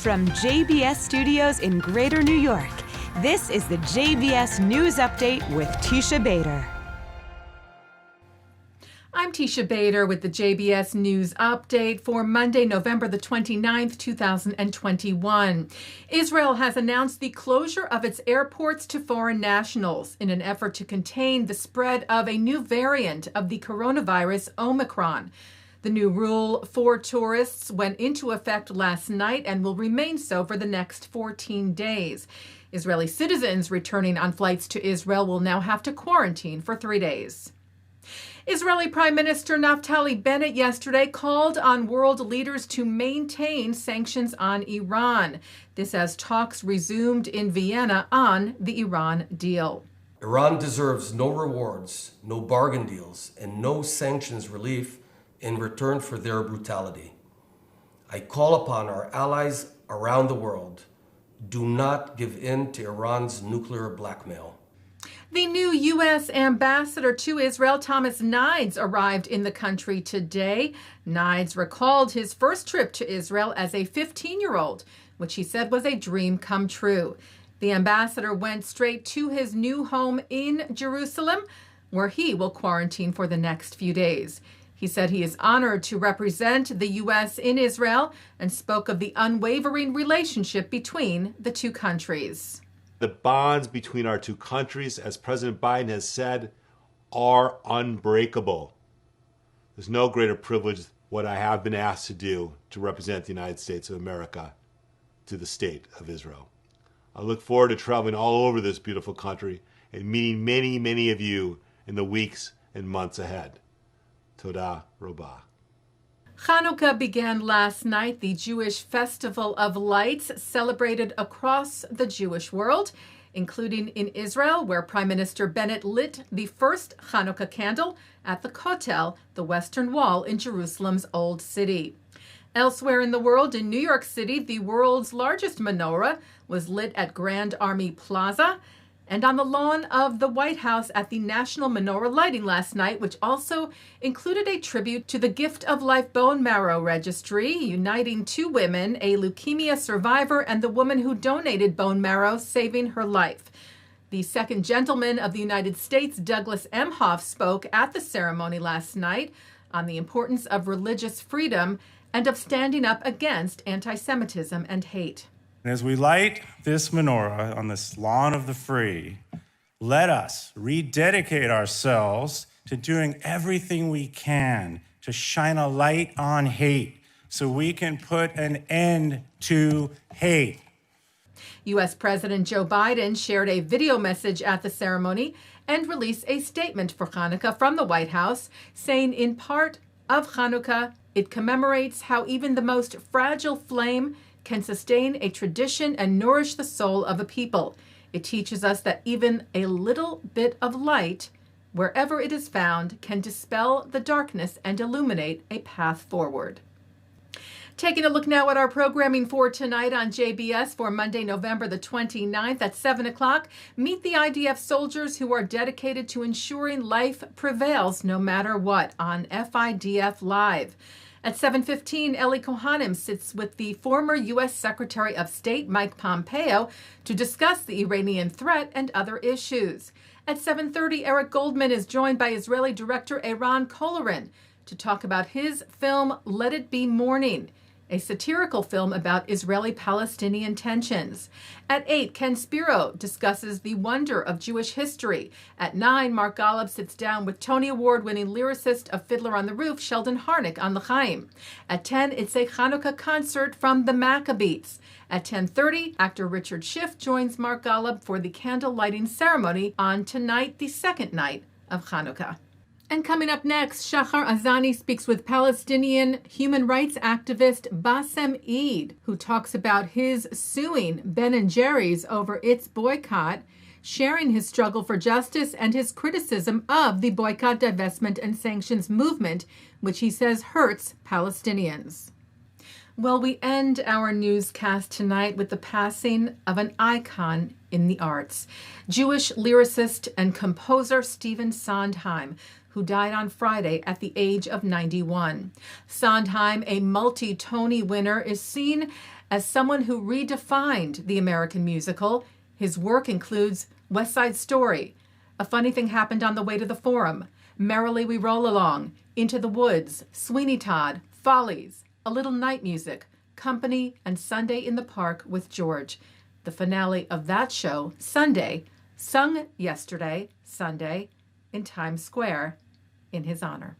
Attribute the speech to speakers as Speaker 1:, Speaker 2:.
Speaker 1: From JBS Studios in Greater New York, this is the JBS News Update with Teisha Bader.
Speaker 2: I'm Teisha Bader with the JBS News Update for Monday, November the 29th, 2021. Israel has announced the closure of its airports to foreign nationals in an effort to contain the spread of a new variant of the coronavirus, Omicron. The new rule for tourists went into effect last night and will remain so for the next 14 days. Israeli citizens returning on flights to Israel will now have to quarantine for 3 days. Israeli Prime Minister Naftali Bennett yesterday called on world leaders to maintain sanctions on Iran. This as talks resumed in Vienna on the Iran deal.
Speaker 3: Iran deserves no rewards, no bargain deals, and no sanctions relief in return for their brutality. I call upon our allies around the world, do not give in to Iran's nuclear blackmail.
Speaker 2: The new U.S. ambassador to Israel, Thomas Nides, arrived in the country today. Nides recalled his first trip to Israel as a 15-year-old, which he said was a dream come true. The ambassador went straight to his new home in Jerusalem, where he will quarantine for the next few days. He said he is honored to represent the U.S. in Israel and spoke of the unwavering relationship between the two countries.
Speaker 4: The bonds between our two countries, as President Biden has said, are unbreakable. There's no greater privilege what I have been asked to do to represent the United States of America to the state of Israel. I look forward to traveling all over this beautiful country and meeting many, many of you in the weeks and months ahead. Toda Robah.
Speaker 2: Chanukah began last night, the Jewish Festival of Lights celebrated across the Jewish world, including in Israel, where Prime Minister Bennett lit the first Chanukah candle at the Kotel, the Western Wall in Jerusalem's Old City. Elsewhere in the world, in New York City, the world's largest menorah was lit at Grand Army Plaza, and on the lawn of the White House at the National Menorah Lighting last night, which also included a tribute to the Gift of Life Bone Marrow Registry, uniting two women, a leukemia survivor and the woman who donated bone marrow, saving her life. The Second Gentleman of the United States, Douglas Emhoff, spoke at the ceremony last night on the importance of religious freedom and of standing up against anti-Semitism and hate.
Speaker 5: And as we light this menorah on this lawn of the free, let us rededicate ourselves to doing everything we can to shine a light on hate so we can put an end to hate.
Speaker 2: U.S. President Joe Biden shared a video message at the ceremony and released a statement for Chanukah from the White House, saying in part of Chanukah, it commemorates how even the most fragile flame can sustain a tradition and nourish the soul of a people. It teaches us that even a little bit of light, wherever it is found, can dispel the darkness and illuminate a path forward. Taking a look now at our programming for tonight on JBS for Monday, November the 29th at 7 o'clock. Meet the IDF soldiers who are dedicated to ensuring life prevails no matter what on FIDF Live. At 7:15, Ellie Cohanim sits with the former U.S. Secretary of State Mike Pompeo to discuss the Iranian threat and other issues. At 7:30, Eric Goldman is joined by Israeli director Eran Kolarin to talk about his film Let It Be Morning, a satirical film about Israeli-Palestinian tensions. At 8, Ken Spiro discusses the wonder of Jewish history. At 9, Mark Golub sits down with Tony Award-winning lyricist of Fiddler on the Roof, Sheldon Harnick, on L'chaim. At 10, it's a Chanukah concert from the Maccabees. At 10:30, actor Richard Schiff joins Mark Golub for the candle lighting ceremony on tonight, the second night of Chanukah. And coming up next, Shahar Azani speaks with Palestinian human rights activist Bassem Eid, who talks about his suing Ben & Jerry's over its boycott, sharing his struggle for justice and his criticism of the boycott, divestment, and sanctions movement, which he says hurts Palestinians. Well, we end our newscast tonight with the passing of an icon in the arts, Jewish lyricist and composer Stephen Sondheim, who died on Friday at the age of 91. Sondheim, a multi-Tony winner, is seen as someone who redefined the American musical. His work includes West Side Story, A Funny Thing Happened on the Way to the Forum, Merrily We Roll Along, Into the Woods, Sweeney Todd, Follies, A Little Night Music, Company, and Sunday in the Park with George. The finale of that show, Sunday, sung yesterday, Sunday, in Times Square in his honor.